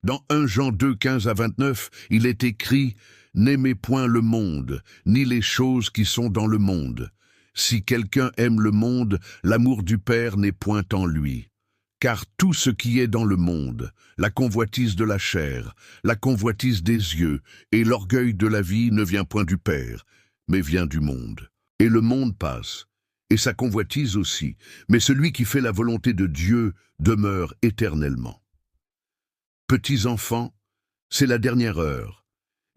Dans 1 Jean 2:15-29, il est écrit « N'aimez point le monde, ni les choses qui sont dans le monde. Si quelqu'un aime le monde, l'amour du Père n'est point en lui. Car tout ce qui est dans le monde, la convoitise de la chair, la convoitise des yeux et l'orgueil de la vie ne vient point du Père, mais vient du monde. Et le monde passe, et sa convoitise aussi, mais celui qui fait la volonté de Dieu demeure éternellement. » Petits enfants, c'est la dernière heure,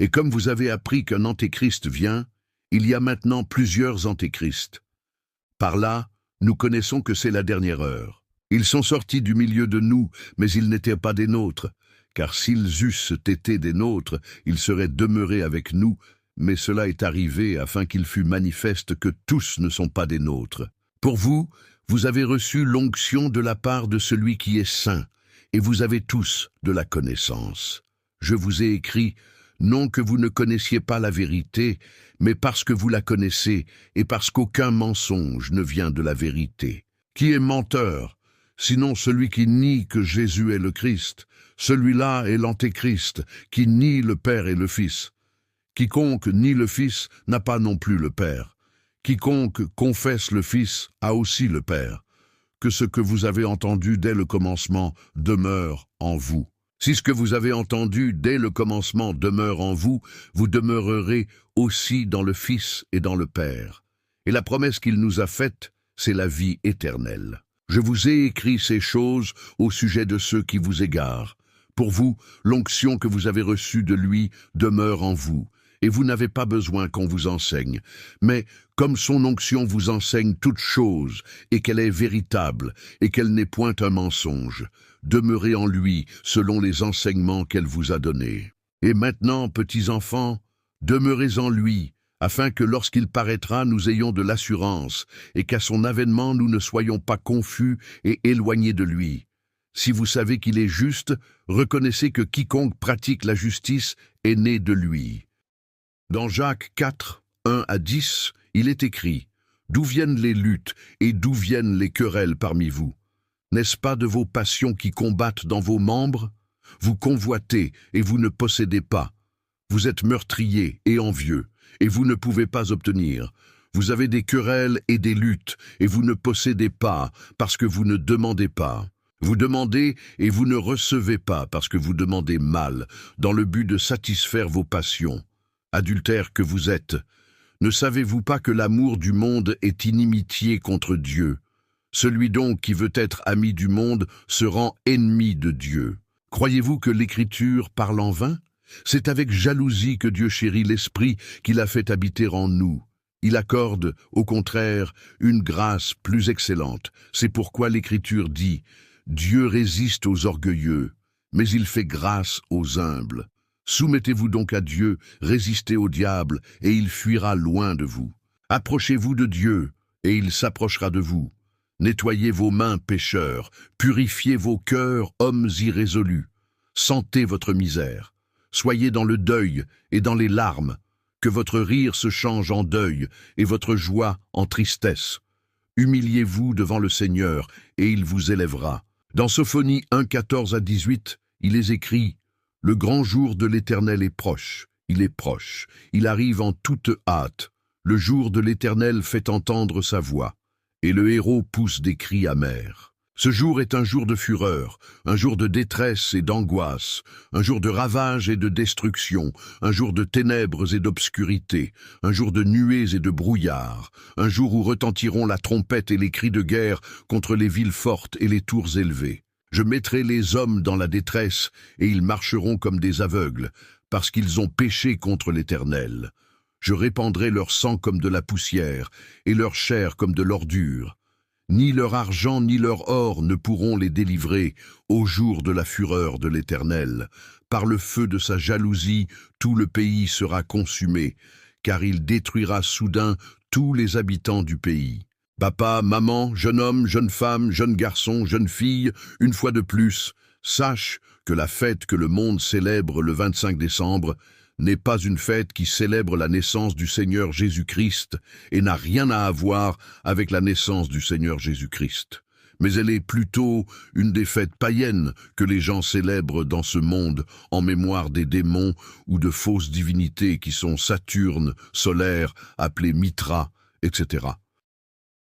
et comme vous avez appris qu'un antéchrist vient, il y a maintenant plusieurs antéchrists. Par là, nous connaissons que c'est la dernière heure. Ils sont sortis du milieu de nous, mais ils n'étaient pas des nôtres, car s'ils eussent été des nôtres, ils seraient demeurés avec nous, mais cela est arrivé afin qu'il fût manifeste que tous ne sont pas des nôtres. Pour vous, vous avez reçu l'onction de la part de celui qui est saint, et vous avez tous de la connaissance. Je vous ai écrit, non que vous ne connaissiez pas la vérité, mais parce que vous la connaissez, et parce qu'aucun mensonge ne vient de la vérité. Qui est menteur? Sinon celui qui nie que Jésus est le Christ, celui-là est l'Antéchrist, qui nie le Père et le Fils. Quiconque nie le Fils n'a pas non plus le Père. Quiconque confesse le Fils a aussi le Père. Que ce que vous avez entendu dès le commencement demeure en vous. Si ce que vous avez entendu dès le commencement demeure en vous, vous demeurerez aussi dans le Fils et dans le Père. Et la promesse qu'il nous a faite, c'est la vie éternelle. Je vous ai écrit ces choses au sujet de ceux qui vous égarent. Pour vous, l'onction que vous avez reçue de lui demeure en vous, et vous n'avez pas besoin qu'on vous enseigne. Mais comme son onction vous enseigne toutes choses, et qu'elle est véritable, et qu'elle n'est point un mensonge, demeurez en lui selon les enseignements qu'elle vous a donnés. Et maintenant, petits enfants, demeurez en lui, afin que lorsqu'il paraîtra, nous ayons de l'assurance, et qu'à son avènement, nous ne soyons pas confus et éloignés de lui. Si vous savez qu'il est juste, reconnaissez que quiconque pratique la justice est né de lui. Dans Jacques 4, 1-10, il est écrit « D'où viennent les luttes et d'où viennent les querelles parmi vous? N'est-ce pas de vos passions qui combattent dans vos membres? Vous convoitez et vous ne possédez pas. Vous êtes meurtriers et envieux, et vous ne pouvez pas obtenir. Vous avez des querelles et des luttes, et vous ne possédez pas, parce que vous ne demandez pas. Vous demandez et vous ne recevez pas, parce que vous demandez mal, dans le but de satisfaire vos passions. Adultères que vous êtes, ne savez-vous pas que l'amour du monde est inimitié contre Dieu? Celui donc qui veut être ami du monde se rend ennemi de Dieu. Croyez-vous que l'Écriture parle en vain? C'est avec jalousie que Dieu chérit l'Esprit qu'il a fait habiter en nous. Il accorde, au contraire, une grâce plus excellente. C'est pourquoi l'Écriture dit « Dieu résiste aux orgueilleux, mais il fait grâce aux humbles. Soumettez-vous donc à Dieu, résistez au diable, et il fuira loin de vous. Approchez-vous de Dieu, et il s'approchera de vous. Nettoyez vos mains, pécheurs, purifiez vos cœurs, hommes irrésolus. Sentez votre misère. Soyez dans le deuil et dans les larmes. Que votre rire se change en deuil et votre joie en tristesse. Humiliez-vous devant le Seigneur, et il vous élèvera. » Dans Sophonie 1, 14 à 18, il est écrit « Le grand jour de l'Éternel est proche, il est proche, il arrive en toute hâte. Le jour de l'Éternel fait entendre sa voix, et le héros pousse des cris amers. Ce jour est un jour de fureur, un jour de détresse et d'angoisse, un jour de ravage et de destruction, un jour de ténèbres et d'obscurité, un jour de nuées et de brouillard, un jour où retentiront la trompette et les cris de guerre contre les villes fortes et les tours élevées. Je mettrai les hommes dans la détresse, et ils marcheront comme des aveugles, parce qu'ils ont péché contre l'Éternel. Je répandrai leur sang comme de la poussière, et leur chair comme de l'ordure. Ni leur argent ni leur or ne pourront les délivrer au jour de la fureur de l'Éternel. Par le feu de sa jalousie, tout le pays sera consumé, car il détruira soudain tous les habitants du pays. Papa, maman, jeune homme, jeune femme, jeune garçon, jeune fille, une fois de plus, sache que la fête que le monde célèbre le 25 décembre n'est pas une fête qui célèbre la naissance du Seigneur Jésus-Christ et n'a rien à voir avec la naissance du Seigneur Jésus-Christ. Mais elle est plutôt une des fêtes païennes que les gens célèbrent dans ce monde en mémoire des démons ou de fausses divinités qui sont Saturne, solaire, appelé Mitra, etc.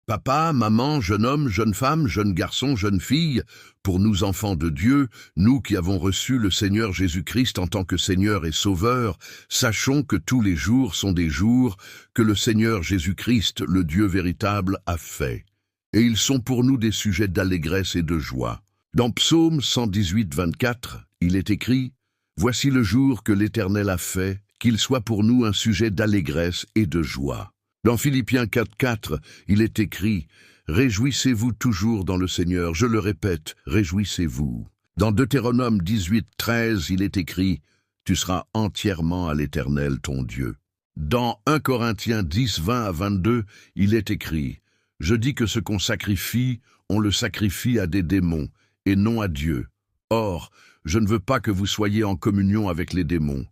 Papa, maman, jeune homme, jeune femme, jeune garçon, jeune fille, pour nous enfants de Dieu, nous qui avons reçu le Seigneur Jésus-Christ en tant que Seigneur et Sauveur, sachons que tous les jours sont des jours que le Seigneur Jésus-Christ, le Dieu véritable, a fait. Et ils sont pour nous des sujets d'allégresse et de joie. Dans Psaume 118, 24, il est écrit « Voici le jour que l'Éternel a fait, qu'il soit pour nous un sujet d'allégresse et de joie. » Dans Philippiens 4, 4, il est écrit « Réjouissez-vous toujours dans le Seigneur, je le répète, réjouissez-vous. » Dans Deutéronome 18, 13, il est écrit « Tu seras entièrement à l'Éternel ton Dieu. » Dans 1 Corinthiens 10, 20 à 22, il est écrit « Je dis que ce qu'on sacrifie, on le sacrifie à des démons, et non à Dieu. Or, je ne veux pas que vous soyez en communion avec les démons.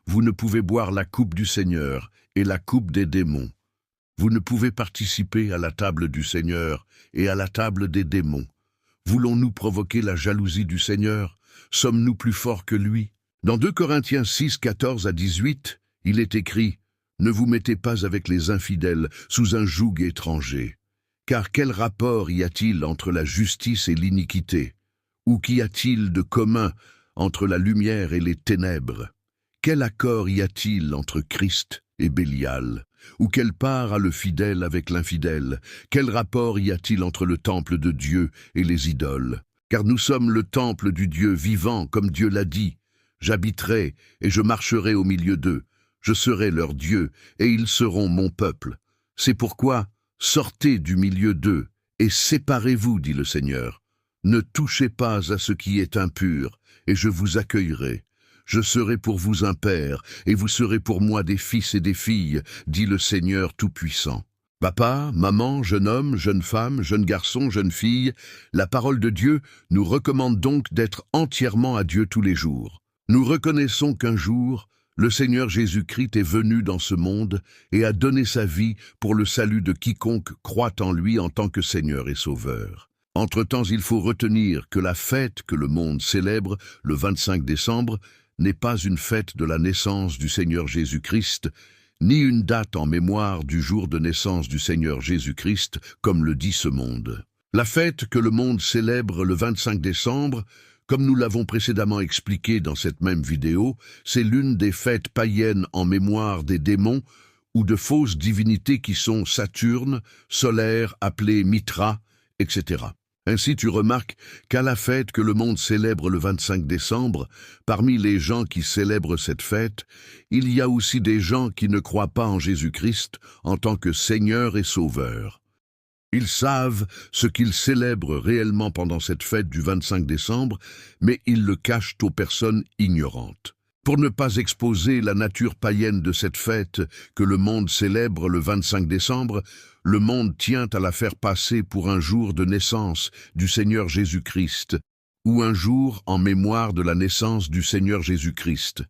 Vous ne pouvez boire la coupe du Seigneur et la coupe des démons. Vous ne pouvez participer à la table du Seigneur et à la table des démons. Voulons-nous provoquer la jalousie du Seigneur? Sommes-nous plus forts que lui? » Dans 2 Corinthiens 6, 14 à 18, il est écrit « Ne vous mettez pas avec les infidèles sous un joug étranger. Car quel rapport y a-t-il entre la justice et l'iniquité? Ou qu'y a-t-il de commun entre la lumière et les ténèbres? Quel accord y a-t-il entre Christ et Bélial? Ou quelle part a le fidèle avec l'infidèle? Quel rapport y a-t-il entre le temple de Dieu et les idoles? Car nous sommes le temple du Dieu vivant, comme Dieu l'a dit. J'habiterai et je marcherai au milieu d'eux. Je serai leur Dieu et ils seront mon peuple. C'est pourquoi, sortez du milieu d'eux et séparez-vous, dit le Seigneur. Ne touchez pas à ce qui est impur et je vous accueillerai. Je serai pour vous un père, et vous serez pour moi des fils et des filles, dit le Seigneur Tout-Puissant. Papa, maman, jeune homme, jeune femme, jeune garçon, jeune fille, la parole de Dieu nous recommande donc d'être entièrement à Dieu tous les jours. Nous reconnaissons qu'un jour, le Seigneur Jésus-Christ est venu dans ce monde et a donné sa vie pour le salut de quiconque croit en lui en tant que Seigneur et Sauveur. Entre-temps, il faut retenir que la fête que le monde célèbre le 25 décembre n'est pas une fête de la naissance du Seigneur Jésus-Christ, ni une date en mémoire du jour de naissance du Seigneur Jésus-Christ, comme le dit ce monde. La fête que le monde célèbre le 25 décembre, comme nous l'avons précédemment expliqué dans cette même vidéo, c'est l'une des fêtes païennes en mémoire des démons ou de fausses divinités qui sont Saturne, solaire, appelé Mitra, etc. Ainsi tu remarques qu'à la fête que le monde célèbre le 25 décembre, parmi les gens qui célèbrent cette fête, il y a aussi des gens qui ne croient pas en Jésus-Christ en tant que Seigneur et Sauveur. Ils savent ce qu'ils célèbrent réellement pendant cette fête du 25 décembre, mais ils le cachent aux personnes ignorantes. Pour ne pas exposer la nature païenne de cette fête que le monde célèbre le 25 décembre, le monde tient à la faire passer pour un jour de naissance du Seigneur Jésus-Christ, ou un jour en mémoire de la naissance du Seigneur Jésus-Christ,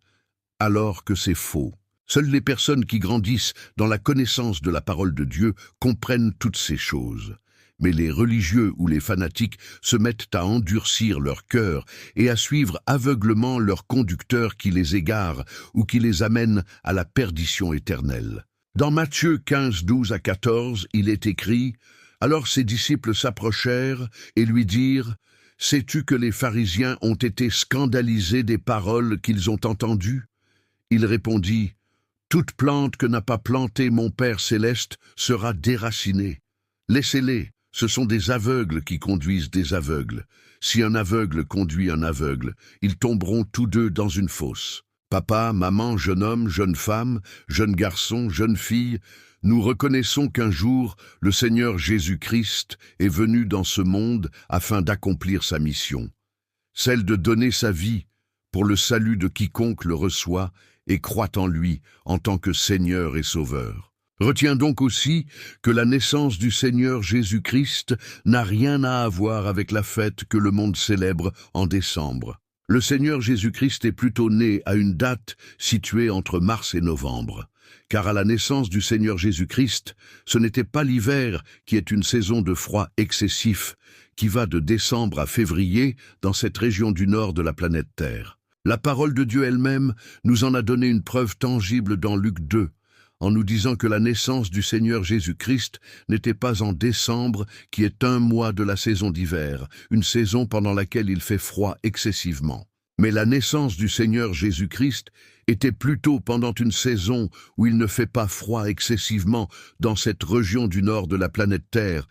alors que c'est faux. Seules les personnes qui grandissent dans la connaissance de la parole de Dieu comprennent toutes ces choses. Mais les religieux ou les fanatiques se mettent à endurcir leur cœur et à suivre aveuglement leurs conducteurs qui les égarent ou qui les amènent à la perdition éternelle. Dans Matthieu 15, 12 à 14, il est écrit « Alors ses disciples s'approchèrent et lui dirent « Sais-tu que les pharisiens ont été scandalisés des paroles qu'ils ont entendues ?» Il répondit « Toute plante que n'a pas plantée mon Père céleste sera déracinée. Laissez-les. Ce sont des aveugles qui conduisent des aveugles. Si un aveugle conduit un aveugle, ils tomberont tous deux dans une fosse. Papa, maman, jeune homme, jeune femme, jeune garçon, jeune fille, nous reconnaissons qu'un jour, le Seigneur Jésus-Christ est venu dans ce monde afin d'accomplir sa mission, celle de donner sa vie pour le salut de quiconque le reçoit et croit en lui en tant que Seigneur et Sauveur. Retiens donc aussi que la naissance du Seigneur Jésus-Christ n'a rien à voir avec la fête que le monde célèbre en décembre. Le Seigneur Jésus-Christ est plutôt né à une date située entre mars et novembre, car à la naissance du Seigneur Jésus-Christ, ce n'était pas l'hiver qui est une saison de froid excessif qui va de décembre à février dans cette région du nord de la planète Terre. La parole de Dieu elle-même nous en a donné une preuve tangible dans Luc 2, en nous disant que la naissance du Seigneur Jésus-Christ n'était pas en décembre, qui est un mois de la saison d'hiver, une saison pendant laquelle il fait froid excessivement. Mais la naissance du Seigneur Jésus-Christ était plutôt pendant une saison où il ne fait pas froid excessivement dans cette région du nord de la planète Terre,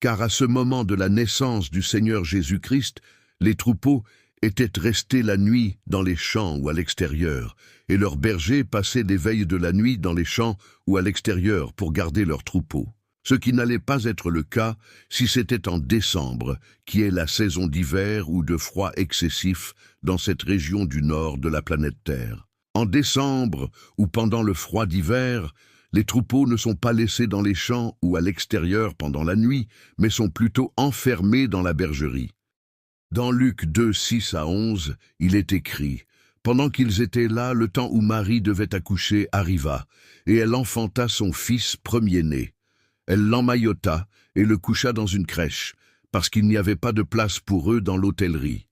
car à ce moment de la naissance du Seigneur Jésus-Christ, les troupeaux étaient restés la nuit dans les champs ou à l'extérieur, et leurs bergers passaient des veilles de la nuit dans les champs ou à l'extérieur pour garder leurs troupeaux. Ce qui n'allait pas être le cas si c'était en décembre, qui est la saison d'hiver ou de froid excessif dans cette région du nord de la planète Terre. En décembre ou pendant le froid d'hiver, les troupeaux ne sont pas laissés dans les champs ou à l'extérieur pendant la nuit, mais sont plutôt enfermés dans la bergerie. Dans Luc 2, 6 à 11, il est écrit « Pendant qu'ils étaient là, le temps où Marie devait accoucher arriva, et elle enfanta son fils premier-né. Elle l'emmaillota et le coucha dans une crèche, parce qu'il n'y avait pas de place pour eux dans l'hôtellerie.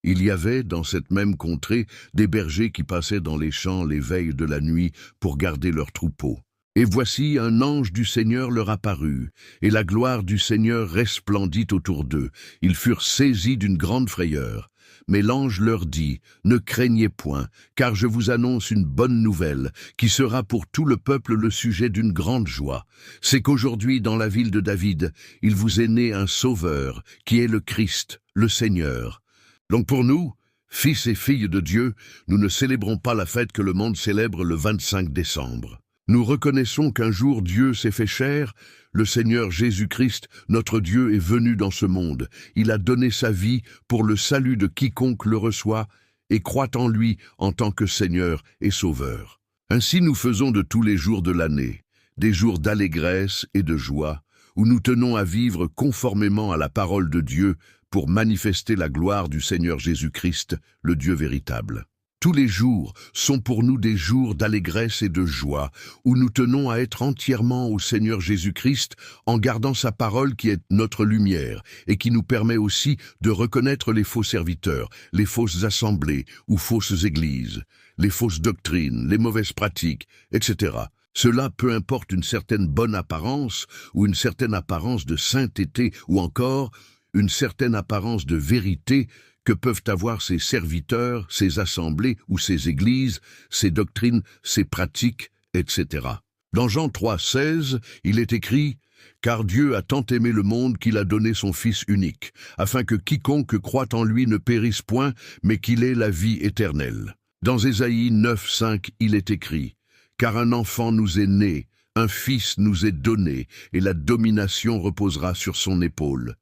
Il y avait, dans cette même contrée, des bergers qui passaient dans les champs les veilles de la nuit pour garder leurs troupeaux. Et voici un ange du Seigneur leur apparut, et la gloire du Seigneur resplendit autour d'eux. Ils furent saisis d'une grande frayeur. Mais l'ange leur dit, « Ne craignez point, car je vous annonce une bonne nouvelle, qui sera pour tout le peuple le sujet d'une grande joie. C'est qu'aujourd'hui, dans la ville de David, il vous est né un Sauveur, qui est le Christ, le Seigneur. » Donc pour nous, fils et filles de Dieu, nous ne célébrons pas la fête que le monde célèbre le 25 décembre. Nous reconnaissons qu'un jour Dieu s'est fait chair, le Seigneur Jésus-Christ, notre Dieu, est venu dans ce monde. Il a donné sa vie pour le salut de quiconque le reçoit et croit en lui en tant que Seigneur et Sauveur. Ainsi nous faisons de tous les jours de l'année, des jours d'allégresse et de joie, où nous tenons à vivre conformément à la parole de Dieu pour manifester la gloire du Seigneur Jésus-Christ, le Dieu véritable. Tous les jours sont pour nous des jours d'allégresse et de joie, où nous tenons à être entièrement au Seigneur Jésus-Christ en gardant sa parole qui est notre lumière et qui nous permet aussi de reconnaître les faux serviteurs, les fausses assemblées ou fausses églises, les fausses doctrines, les mauvaises pratiques, etc. Cela peu importe une certaine bonne apparence ou une certaine apparence de sainteté ou encore une certaine apparence de vérité que peuvent avoir ses serviteurs, ses assemblées ou ses églises, ses doctrines, ses pratiques, etc. Dans Jean 3,16, il est écrit « Car Dieu a tant aimé le monde qu'il a donné son Fils unique, afin que quiconque croit en lui ne périsse point, mais qu'il ait la vie éternelle. » Dans Ésaïe 9,5, il est écrit « Car un enfant nous est né, un fils nous est donné, et la domination reposera sur son épaule.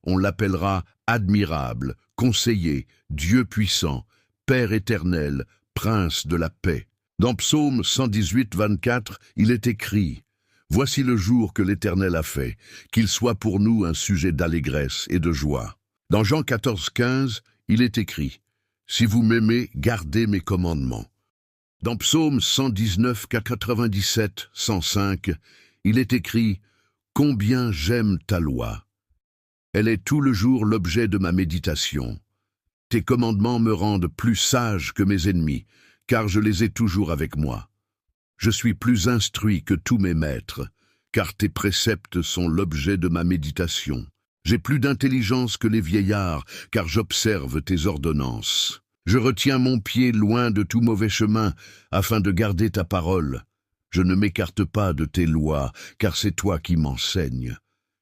On l'appellera admirable, conseiller, Dieu puissant, Père éternel, Prince de la paix. » Dans Psaume 118, 24, il est écrit « Voici le jour que l'Éternel a fait, qu'il soit pour nous un sujet d'allégresse et de joie. » Dans Jean 14, 15, il est écrit « Si vous m'aimez, gardez mes commandements. » Dans Psaume 119, 97, 105, il est écrit « Combien j'aime ta loi. Elle est tout le jour l'objet de ma méditation. Tes commandements me rendent plus sage que mes ennemis, car je les ai toujours avec moi. Je suis plus instruit que tous mes maîtres, car tes préceptes sont l'objet de ma méditation. J'ai plus d'intelligence que les vieillards, car j'observe tes ordonnances. Je retiens mon pied loin de tout mauvais chemin, afin de garder ta parole. Je ne m'écarte pas de tes lois, car c'est toi qui m'enseignes.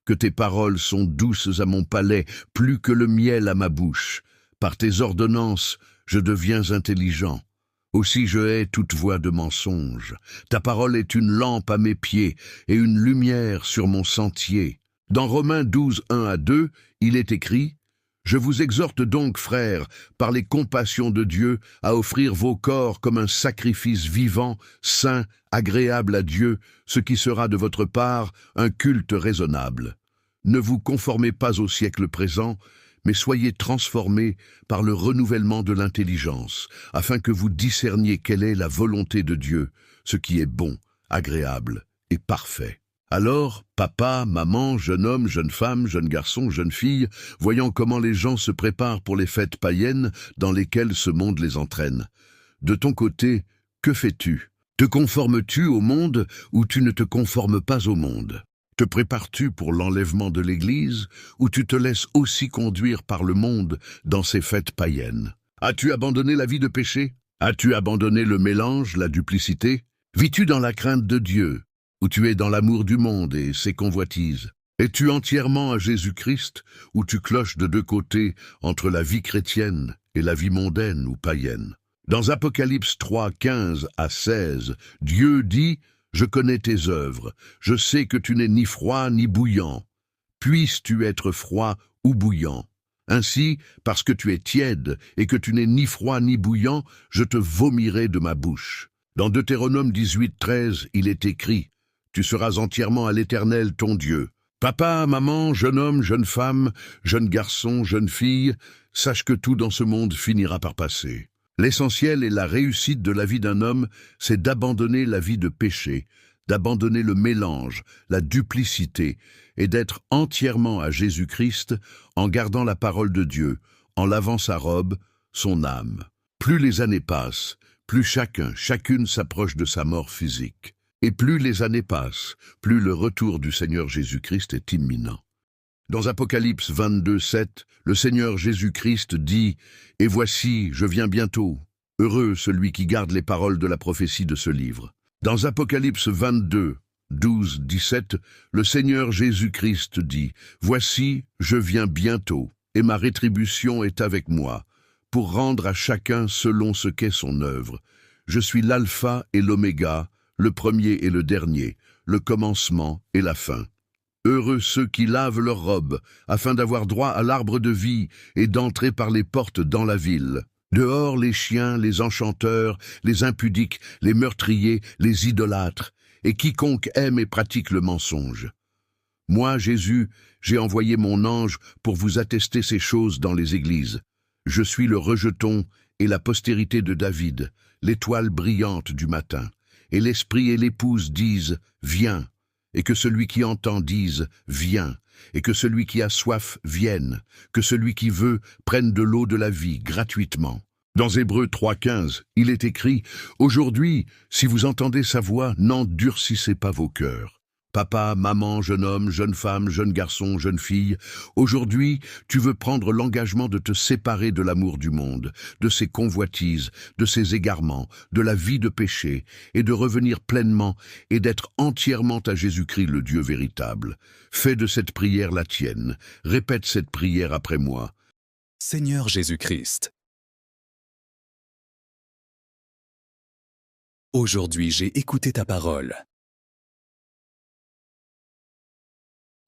Que tes paroles sont douces à mon palais, plus que le miel à ma bouche. Par tes ordonnances, je deviens intelligent. Aussi je hais toute voix de mensonge. Ta parole est une lampe à mes pieds et une lumière sur mon sentier. Dans Romains 12, 1 à 2, il est écrit « Je vous exhorte donc, frères, par les compassions de Dieu, à offrir vos corps comme un sacrifice vivant, saint, agréable à Dieu, ce qui sera de votre part un culte raisonnable. Ne vous conformez pas au siècle présent, mais soyez transformés par le renouvellement de l'intelligence, afin que vous discerniez quelle est la volonté de Dieu, ce qui est bon, agréable et parfait. » Alors, papa, maman, jeune homme, jeune femme, jeune garçon, jeune fille, voyant comment les gens se préparent pour les fêtes païennes dans lesquelles ce monde les entraîne. De ton côté, que fais-tu? Te conformes-tu au monde ou tu ne te conformes pas au monde? Te prépares-tu pour l'enlèvement de l'Église ou tu te laisses aussi conduire par le monde dans ces fêtes païennes? As-tu abandonné la vie de péché? As-tu abandonné le mélange, la duplicité? Vis-tu dans la crainte de Dieu ou tu es dans l'amour du monde et ses convoitises? Es-tu entièrement à Jésus-Christ ou tu cloches de deux côtés entre la vie chrétienne et la vie mondaine ou païenne? Dans Apocalypse 3, 15 à 16, Dieu dit « Je connais tes œuvres, je sais que tu n'es ni froid ni bouillant. Puisses-tu être froid ou bouillant? Ainsi, parce que tu es tiède et que tu n'es ni froid ni bouillant, je te vomirai de ma bouche. » Dans Deutéronome 18, 13, il est écrit « Tu seras entièrement à l'Éternel ton Dieu. » Papa, maman, jeune homme, jeune femme, jeune garçon, jeune fille, sache que tout dans ce monde finira par passer. L'essentiel et la réussite de la vie d'un homme, c'est d'abandonner la vie de péché, d'abandonner le mélange, la duplicité, et d'être entièrement à Jésus-Christ en gardant la parole de Dieu, en lavant sa robe, son âme. Plus les années passent, plus chacune s'approche de sa mort physique. Et plus les années passent, plus le retour du Seigneur Jésus-Christ est imminent. Dans Apocalypse 22, 7, le Seigneur Jésus-Christ dit « Et voici, je viens bientôt. Heureux celui qui garde les paroles de la prophétie de ce livre. » Dans Apocalypse 22, 12, 17, le Seigneur Jésus-Christ dit « Voici, je viens bientôt, et ma rétribution est avec moi, pour rendre à chacun selon ce qu'est son œuvre. Je suis l'alpha et l'oméga, le premier et le dernier, le commencement et la fin. Heureux ceux qui lavent leurs robes, afin d'avoir droit à l'arbre de vie et d'entrer par les portes dans la ville. Dehors les chiens, les enchanteurs, les impudiques, les meurtriers, les idolâtres, et quiconque aime et pratique le mensonge. Moi, Jésus, j'ai envoyé mon ange pour vous attester ces choses dans les églises. Je suis le rejeton et la postérité de David, l'étoile brillante du matin. Et l'esprit et l'épouse disent « Viens », et que celui qui entend dise « Viens », et que celui qui a soif vienne, que celui qui veut prenne de l'eau de la vie gratuitement. Dans Hébreux 3,15, il est écrit « Aujourd'hui, si vous entendez sa voix, n'endurcissez pas vos cœurs. » Papa, maman, jeune homme, jeune femme, jeune garçon, jeune fille, aujourd'hui, tu veux prendre l'engagement de te séparer de l'amour du monde, de ses convoitises, de ses égarements, de la vie de péché, et de revenir pleinement et d'être entièrement à Jésus-Christ, le Dieu véritable. Fais de cette prière la tienne. Répète cette prière après moi. Seigneur Jésus-Christ, aujourd'hui j'ai écouté ta parole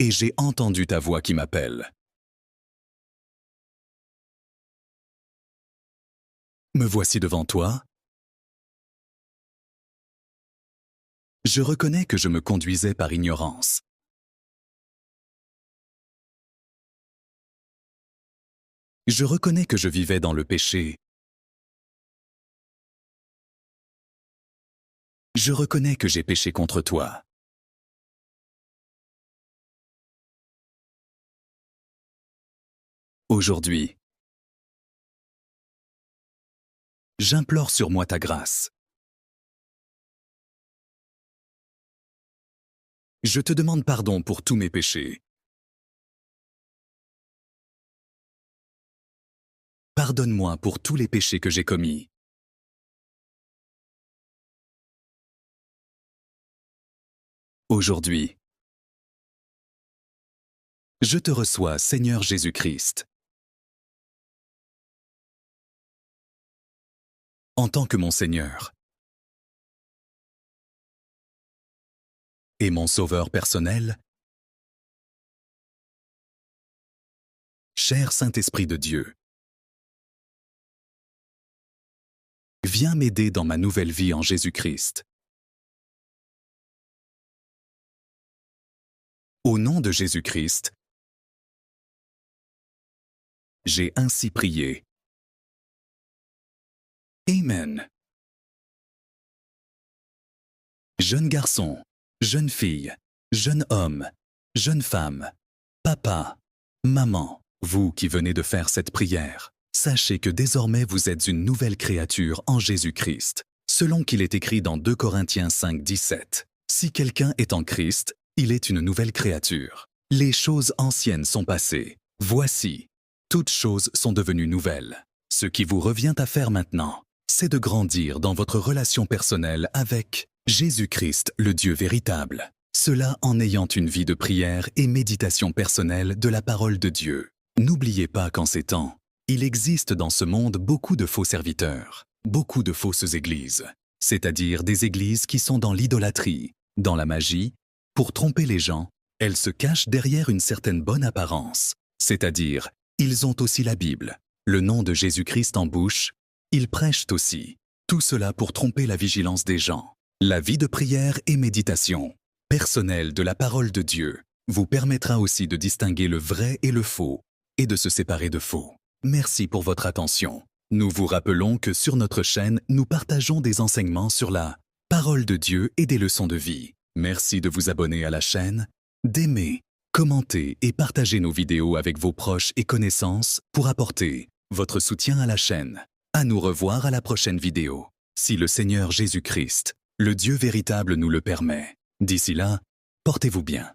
et j'ai entendu ta voix qui m'appelle. Me voici devant toi. Je reconnais que je me conduisais par ignorance. Je reconnais que je vivais dans le péché. Je reconnais que j'ai péché contre toi. Aujourd'hui, j'implore sur moi ta grâce. Je te demande pardon pour tous mes péchés. Pardonne-moi pour tous les péchés que j'ai commis. Aujourd'hui, je te reçois, Seigneur Jésus-Christ. En tant que mon Seigneur et mon Sauveur personnel, cher Saint-Esprit de Dieu, viens m'aider dans ma nouvelle vie en Jésus-Christ. Au nom de Jésus-Christ, j'ai ainsi prié. Amen. Jeune garçon, jeune fille, jeune homme, jeune femme, papa, maman, vous qui venez de faire cette prière, sachez que désormais vous êtes une nouvelle créature en Jésus-Christ, selon qu'il est écrit dans 2 Corinthiens 5, 17. Si quelqu'un est en Christ, il est une nouvelle créature. Les choses anciennes sont passées. Voici, toutes choses sont devenues nouvelles. Ce qui vous revient à faire maintenant, c'est de grandir dans votre relation personnelle avec Jésus-Christ, le Dieu véritable. Cela en ayant une vie de prière et méditation personnelle de la parole de Dieu. N'oubliez pas qu'en ces temps, il existe dans ce monde beaucoup de faux serviteurs, beaucoup de fausses églises, c'est-à-dire des églises qui sont dans l'idolâtrie, dans la magie. Pour tromper les gens, elles se cachent derrière une certaine bonne apparence, c'est-à-dire, ils ont aussi la Bible, le nom de Jésus-Christ en bouche, ils prêchent aussi. Tout cela pour tromper la vigilance des gens. La vie de prière et méditation personnelle de la parole de Dieu vous permettra aussi de distinguer le vrai et le faux et de se séparer de faux. Merci pour votre attention. Nous vous rappelons que sur notre chaîne, nous partageons des enseignements sur la parole de Dieu et des leçons de vie. Merci de vous abonner à la chaîne, d'aimer, commenter et partager nos vidéos avec vos proches et connaissances pour apporter votre soutien à la chaîne. À nous revoir à la prochaine vidéo, si le Seigneur Jésus-Christ, le Dieu véritable nous le permet. D'ici là, portez-vous bien.